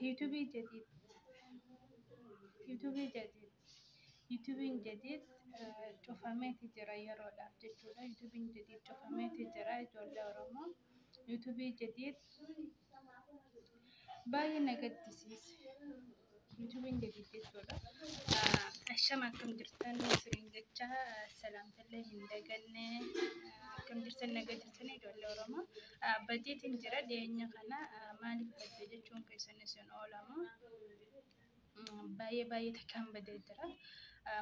يوتيوبي جديد يوتيوبي جديد يوتيوبين جديد شوفامي تجرا يروداف جتودا يوتيوبين جديد شوفامي تجرا جولة oromoo يوتيوبي جديد baay'ee na gaddisiise yuutuubiin jadid jechuudha. Ashama akkam jirtan isiniin jecha salaamtallee hin daganne akkam jirtan naga jirtanii ijoollee Oromoo. Bajeetiin jira dhiyeenya kana maaliif badde jechuun keessan isin oolama. Baay'ee takkaan badee jira.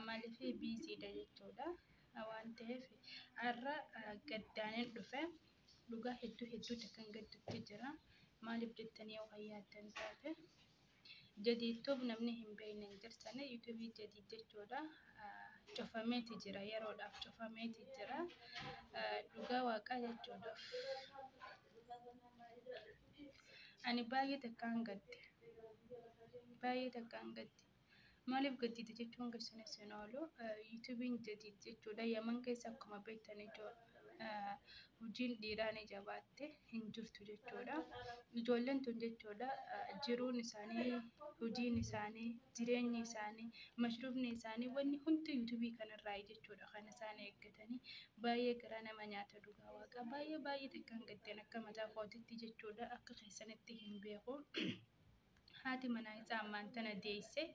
Maaliif biiziidha jechuudha. Waan ta'eef har'a gaddaaniin dhufe dhugaa hedduu takkaan gaddutti jira. Maaliif jettanii yoo hayyaattan taate jadiitoof namni hin beekne hin jirtane yuutuubii jadiid jechuudha. Cufameeti jira yeroodhaaf cufameeti jira. Dhugaa waaqaa jechuudha. Ani baay'ee takkaan gadde. Maaliif gaddite jechuun keessan isin oolu yuutuubiin jadiid jechuudha. Yaman keessa akkuma beektan hojiin dhiiraa ni jabaatte hin jirtu jechuudha. Ijoolleen tun jechuudha jiruun isaanii, hojiin isaanii, jireenyi isaanii, mashruufni isaanii wanni hundi yuutuubii kanarraa jechuudha kan isaan eeggatanii baay'ee garaa nama nyaata dhugaa waaqa baay'ee takkaan gaddeen akka mataa kootitti jechuudha akka keessanitti hin beeku. Haati manaa isaa ammaan tana deesse.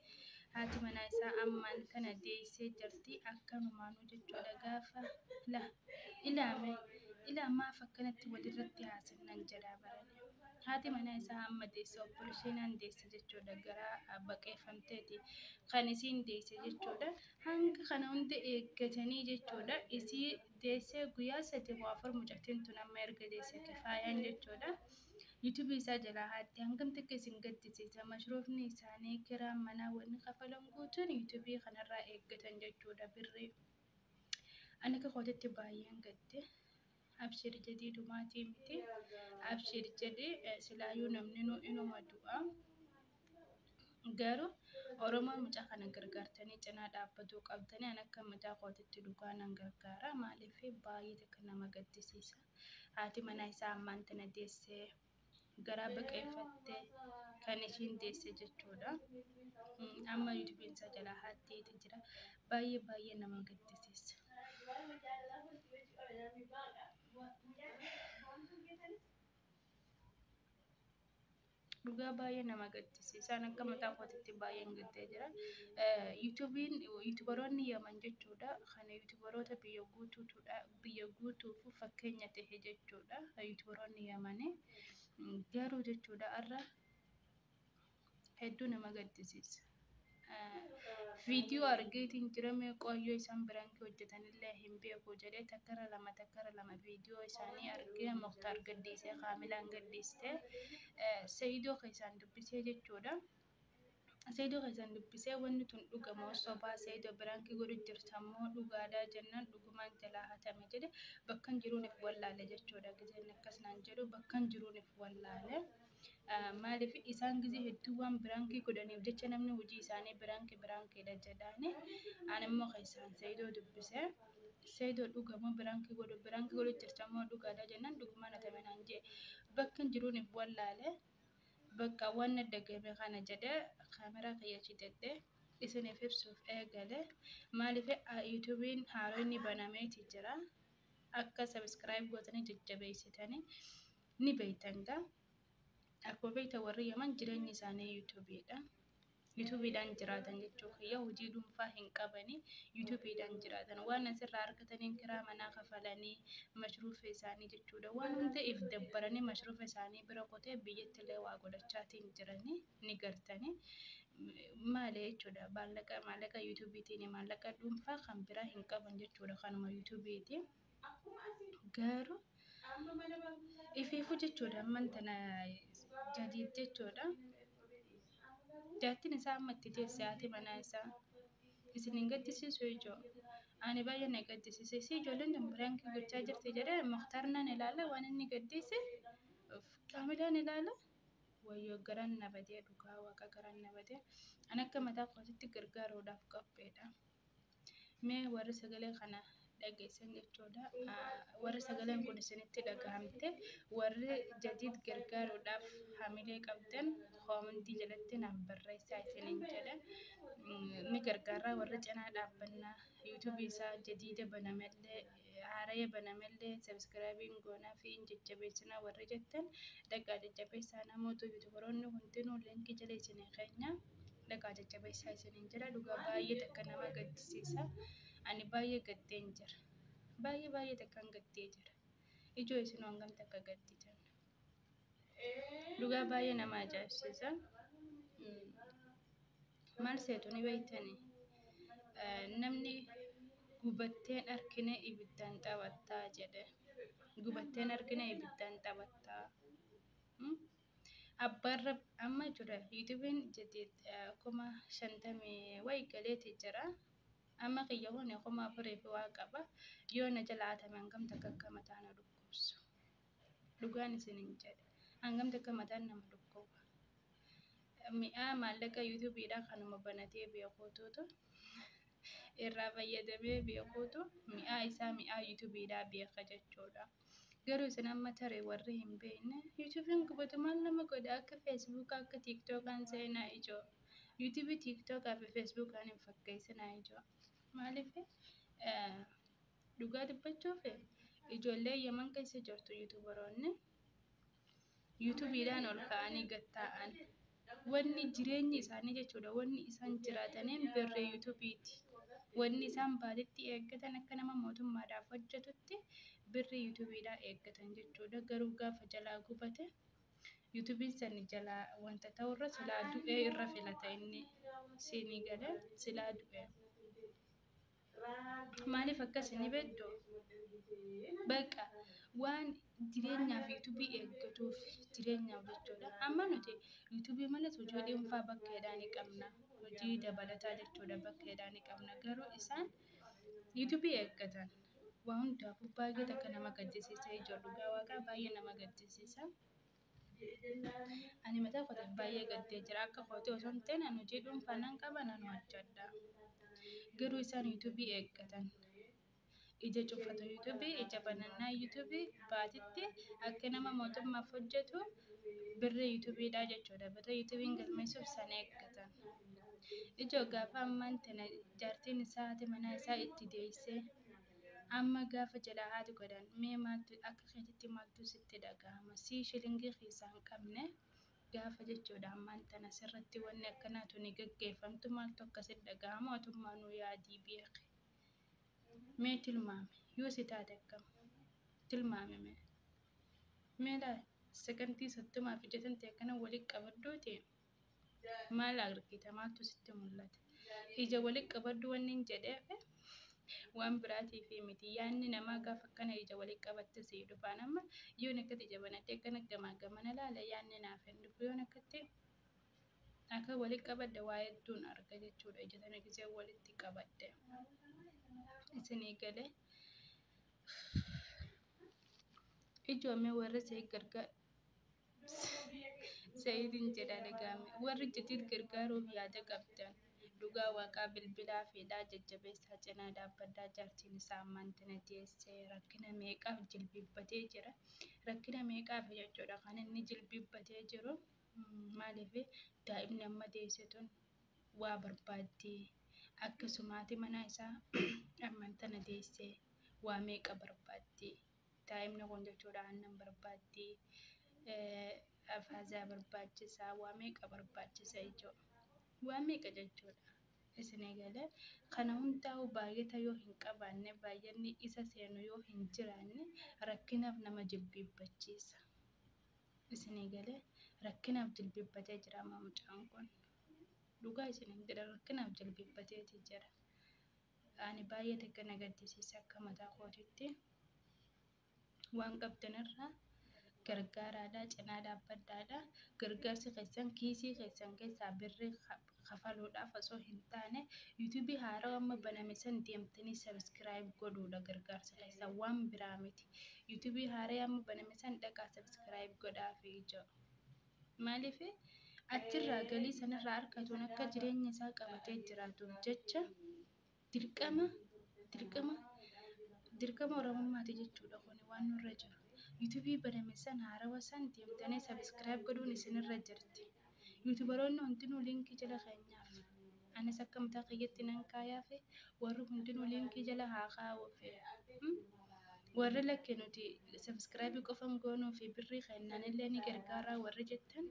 Haati manaa isaa ammaan tana deessee jirti akkanumaanuu jechuudha gaafa ilaamaa akkanatti walirratti haasinnan jedhaa barane. Haati manaa isaa amma deesse obboleeshinaan deesse jechuudha garaa baqeeffamteeti kan isiin deesse jechuudha. Hanga kana hunda eeggatanii jechuudha isii deessee guyyaa 3 moo 4 mucattiin tun amma erga deesse kifaayaan jechuudha. YouTube isaa jalaa haatti hangam takka isin gaddisiisa mashruufni isaanii kiraa manaa wanni kafalan guutuun YouTube kanarraa eeggatan jechuudha birrii. Ani akka kootitti baay'een gadde. Abshir jedhii dhumaatii miti. Abshir jedhee silaayyuu namni inuma du'a. Garuu Oromoon mucaa kana gargaartanii cinaa dhaabbatuu qabdanii an akka mataa kootitti dhugaa nan gargaara. Maaliif baay'ee takka nama gaddisiisa. Haati manaa isaa ammaan tana deessee garaa baqeeffattee kan ishiin deesse jechuudha. Amma yuutuubiin isaa jalaa haatteeti jira. Baay'ee nama gaddisiisa. Dhugaa baay'ee nama gaddisiisa. Akka mataa kootitti baay'een gaddee jira. Yuutuubaroonni Yaman jechuudha. Kana yuutuubaroota biyya guutuuf fakkeenya ta'e jechuudha. Yuutuubaroonni Yamanii garuu jechuudha har'a hedduu nama gaddisiisa. Viidiyoo argeetiin jirame qoyyoo isaan birankii hojjetanillee hin beeku jedhee takkara lama viidiyoo isaanii argee Muktaar gaddiisee Kaamilaan gaddiistee Seeyidoo keessaan dubbisee jechuudha. Seeyidoo keessaan dubbisee wanni tun dhugamoo sobaa Seeyidoo birankii godhu jirtammoo dhugaadhaa jennaan dhugumaan jalaa hatame jedhe bakkan jiruuniif wallaale jechuudha. Gizeen akkasnaan jedhu bakkan jiruuniif wallaale. Maaliif isaan gisee hedduu waan birankii godhaniif jecha namni hojii isaanii birankiidha jedhaani. Ani immoo keessaan Seeyidoo dubbisee Seeyidoo dhugamoo birankii godhu jirtammoo dhugaadhaa jennaan dhugumaan hatame naan jedhe bakkan jiruuniif wallaale. Bakka waan dagame kana jedhee kaameraa fayyadamee isiniif ibsuuf eegale. Maaliif yuutuubiin haaroonni banameeti jira. Akka sabiskiraayib gootanii jajjabeessitanii ni beektan gaa. Akkuma beektan warri Yaman jireenyi isaanii yuutuubiidha. Yuutuubiidhaan jiraatan jechuun hojii dhuunfaa hin qabanii yuutuubiidhaan jiraatan. Waan asirraa argataniin kiraa manaa kafalanii mashruufa isaanii jechuudha. Waan hunda'eef dabbaranii mashruufa isaanii bira qotee biyyattillee waa godhachaatiin jiranii ni gartanii. Maali jechuudha maallaqa yuutuubiitiin maallaqa dhuunfaa kan biraa hin qaban jechuudha kanuma yuutuubiitiin. Garuu ifiifuu jechuudha amman tana jadiid jechuudha. Jaattiin isaa amma itti teesse haati manaa isaa isin hin gaddisiisu ijoo. Ani baay'ee na gaddisiise. Si ijoolleen tun birankii gochaa jirti jedhee Muktaar nan ilaala waan inni gaddisiise Kaamilaan ilaala. Wayyoo garan na badee dhugaa waaqa garan na badee. Ani akka mataa kootitti gargaaruudhaaf qopheedha. Mee warri sagalee kana dhageessan jechuudha. Warri sagaleen kun isinitti dhagahamte warri jadiid gargaaruudhaaf hamilee qabdan koomentii jalatti naaf barreessaa isiniin jedha. Ni gargaara warri cinaa dhaabbannaa yuutuubii isaa jadiida banamallee haaraya banamallee sabskiraabiin goonaa fi jajjabeessinaa warri jettan dhaqaa jajjabeessaa namoota yuutuubaroonni hundinuu linkii jala isinii keenya. Dhaqaa jajjabeessaa isiniin jedha. Dhugaa baay'ee takka nama gaddisiisa. Ani baay'ee gaddeen jira. Baay'ee takkaan gaddee jira. Ijoo isin hangam takka gadditan. Dhugaa baay'ee nama ajaa'ibsiisa. Maal seetu ni beektanii? Namni gubatteen harkine ibiddaan taphattaa jedhe. Gubatteen harkine ibiddaan taphattaa. Abbaarra amma jira yuutuubiin jedhee 50 wayi galeeti jira. Amma kiyya hone 4,000 waa qaba. Yoo na jala hatame hangam takka akka mataan na dhukkubsu. Dhugaan isiniin jedhe hangam takka mataan nama dhukkuba. Mi'aa maallaqa yuutuubiidhaa kanuma banatee beekuutu irraa fayyadamee beekuutu mi'aa isaa mi'aa yuutuubiidhaa beeka jechuudha. Garuu isin amma taree warri hin beekne yuutuubiin gubatu maal nama godha akka feesbuukaa akka tiiktookaan seenaa ijoo. Yuutuubii tiiktookaa fi feesbuukaan hin fakkeessinaa ijoo. Maaliif dhugaa dubbachuuf ijoollee Yaman keessa jirtu yuutuubaroonni yuutuubiidhaan ol ka'anii gatta'an. Wanni jireenyi isaanii jechuudha wanni isaan jiraataniin birree yuutuubiiti. Wanni isaan baatitti eeggatan akka nama mootummaadhaaf hojjetutti birrii yuutuubiidhaa eeggatan jechuudha. Garuu gaafa jalaa gubate yuutuubiin sani jalaa wanta ta'urra silaa du'ee irra filata inni siinii galee silaa du'ee. Maaliif akkasini beektu? Bakka waan jireenyaaf yuutuubii eeggatuuf jireenyaaf jechuudha. Amma nuti yuutuubii malas hojii dhuunfaa bakkeedhaa ni qabna. Hojii dabalataa jechuudha bakkeedhaa ni qabna. Garuu isaan yuutuubii eeggatan. Waan hundaafuu baay'ee takka nama gaddisiisa ijoo dhugaa waaqaa baay'ee nama gaddisiisa. Ani mataa kootiin baay'ee gaddee jira. Akka kootii osoo hin ta'in ani hojii dhuunfaa nan qaba nan hojjedha. Garuu isaan yuutuubii eeggatan. Ija cufatu yuutuubii ija banannaa yuutuubii baatitti akka nama mootummaaf hojjetu birrii yuutuubiidhaa jechuudha. Birrii yuutuubiin galmeessuuf sana eeggatan. Ijoo gaafa ammaan tana jaartiin isaa haati manaa isaa itti deessee amma gaafa jedhaa haati godhan mee maaltu akka keetitti maaltu sitti dhagahama si shilingii keessaa hin qabne gaafa jechuudha ammaan tana sirratti wanni akkanaatu ni gaggeeffamtu maaltu akkasitti dhagahama mootummaa nuu yaadii beeke. Mee tilmaame yoo si taate akkam tilmaame mee laa sagantii 60 akkana walitti qabadduuti maal argita maaltu sitti mul'ata ija walitti qabaddu wanni hin jedheef waan biraatiif miti yaanni namaa gaafa akkana ija walitti qabatte si dhufaan amma yoo nakkatti ija banattee akkana gamaa gamana laala yaanni naaf hin dhufu yoo nakkatti akka walitti qabadde waa hedduun arga jechuudha ija tana gisee walitti qabadde. Isinii galee ijoomee warra see gargaar Sa'iidin jedha dhagaame warri jadiid gargaaruuf yaada qabdan dhugaa waaqaa bilbilaa fedhaa jajjabeessaa cinaa dhaabbaddaa jaartiin isaa ammaan tana teessee rakkina meeqaaf jilbibbatee jira. Rakkina meeqaaf jechuudha kan inni jilbibbatee jiru maaliif daa'imni amma deessituun waa barbaaddii akkasumaati mana isaa ammaan tana deessee waa meeqa barbaaddii daa'imni kun jechuudha aannan barbaaddii afaasaa barbaachisaa waa meeqa barbaachisa ijoo waa meeqa jechuudha. Isinii galee kana hundaa'u baay'ata yoo hin qabaanne baay'anni isa seenu yoo hin jiraanne rakkinaaf nama jilbibbachiisa. Isinii galee rakkinaaf jilbibbatee jira amma mucaan kun dhugaa isinii jedha rakkinaaf jilbibbateeti jira. Ani baay'ee takka na gaddisiisa akka mataa kootiitti waan qabdanirraa gargaaraadhaa cinaa dhaabbadhaadhaa gargaarsi keessan kiisii keessan keessaa birrii kafaluudhaaf osoo hin taane yuutuubii haaraa amma baname san deemtanii sabskiraayib godhuudha gargaarsa keessan waan biraa miti. Yuutuubii haaraa amma baname san dhaqaa sabskiraayib godhaa fi ijoo maaliif achirraa galii sanirraa harkatuun akka jireenya isaa qabatee jiraatuuf jecha dirqama dirqama Oromummaati jechuudha kun waan nurra jiru. Yuutuubii baname san haarawa san deemtanii sabiskiraayib godhuun isinirra jirti. Yuutuubaroonni hundinuu liinkii jala keenyaaf. Anis akka mataa kiyyaatti nan kaayaaf warri hundinuu liinkii jala haa kaa'uuf. Warri lakkee nuti sabiskiraayibii qofan goonuu fi birrii kennaan illee ni gargaara warri jettan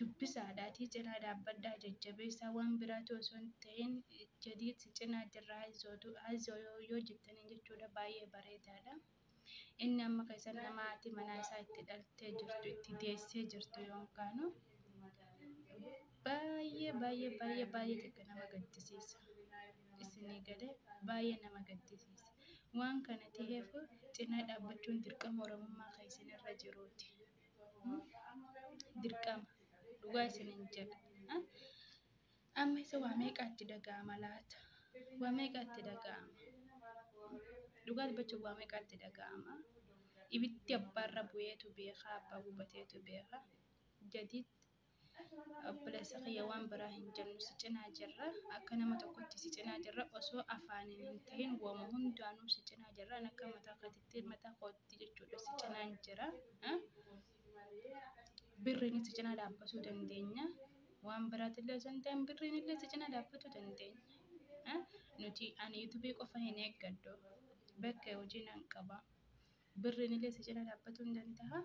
dubbisaadhaatii cinaa dhaabbadhaa jajjabeessaa waan biraatu osoo hin ta'in jadiitti cinaa jirraa haizoo yoo jettaniin jechuudha baay'ee bareedaadha. Inni amma keessan nama haati manaa isaa itti dhaltee jirtu itti deessee jirtu yookaanu baay'ee takka nama gaddisiisa. Isinii galee baay'ee nama gaddisiisa. Waan kana ta'eef cinaa dhaabbachuun dirqama Oromummaa kan isinirra jiruuti. Dirqama dhugaa isiniin jedha. Amma isa waa meeqaatti dhaga'ama laata? Waa meeqaatti dhaga'ama? Dhugaa dubbachuuf waa meeqaatti dhaga'ama? Ibiddi abbaarra bu'eetu beeka, abbaa gubateetu beeka. Jadiitti obboleessa kiyya waan biraa hin jennu si cinaa jirra. Akka nama tokkotti si cinaa jirra. Osoo afaaniin hin ta'in waama hundaanuu si cinaa jirra. Akka mataa kootti jechuudha si cinaan jira. Birriin si cinaa dhaabbatuu dandeenya. Waan biraatillee osoo hin ta'in birriin illee si cinaa dhaabbatuu dandeenya. Nuti ani yuutuubii qofa hin eeggadhu. Bakka hojii nan qaba. Birriin illee si cinaa dhaabbatuu hin danda'a.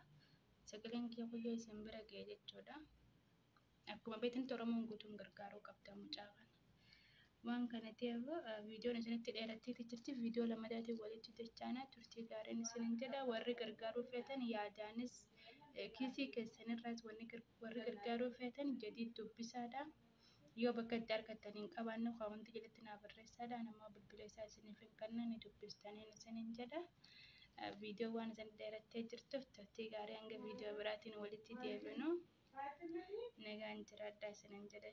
Sagaleen kiyya guyyoo isin bira ga'e jechuudha. Akkuma beektan Oromoon guutuun gargaaruu qabda mucaa kana. Waan kana ta'eef viidiyoon isinitti dheerattee jirti. Viidiyoo lamadaatiin walitti dachaana turtii gaariin isiniin jedha. Warri gargaaruu feetan yaadaanis kiisii keessanirraas warri gargaaruu feetan jadii dubbisaadha. Yoo bakka itti argattan hin qabaanne wanti jalatti naa barreessaadha. Namaa bilbila isaa isiniif hin kennan ni dubbistaniin isiniin jedha. Viidiyoo waan isin dheerattee jirtuuf turtii gaarii hanga viidiyoo biraatiin walitti deebinu. Nagaan jiraadhaa isiniin jedha.